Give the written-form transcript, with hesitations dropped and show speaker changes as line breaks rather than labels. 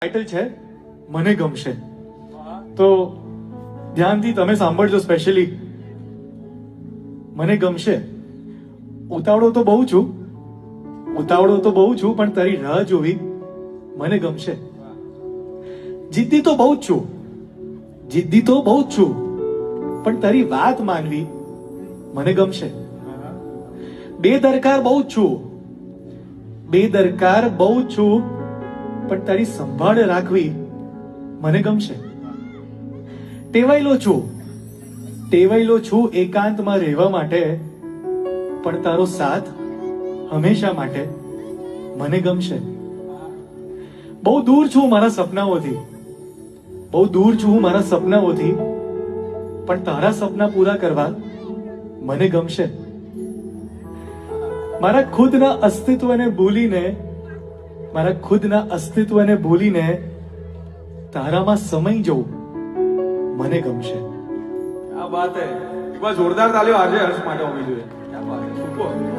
Title છે મને ગમશે. તો ધ્યાનથી તમે સાંભળજો. સ્પેશિયલી મને ગમશે. ઉતાવળો તો બહુ છું, પણ તારી રાહ જોવી મને ગમશે. જિદ્દી તો બહુ જ છું, પણ તારી વાત માનવી મને ગમશે. બેદરકાર બહુ જ છું, પણ તારી સંભાળ રાખવી મને ગમશે. ટેવાયેલો છું એકાંતમાં રહેવા માટે, પણ તારો સાથ હંમેશા માટે મને ગમશે. બહુ દૂર છું મારા સપનાઓથી, પણ તારા સપના પૂરા કરવા મને ગમશે. મારા ખુદના અસ્તિત્વને ભૂલીને તારામાં સમય જવું મને ગમશે.
क्या बात है. एक बार जोरदार तालियों आरजे हर्ष માટે હોવી જોઈએ. क्या बात है. સુપર.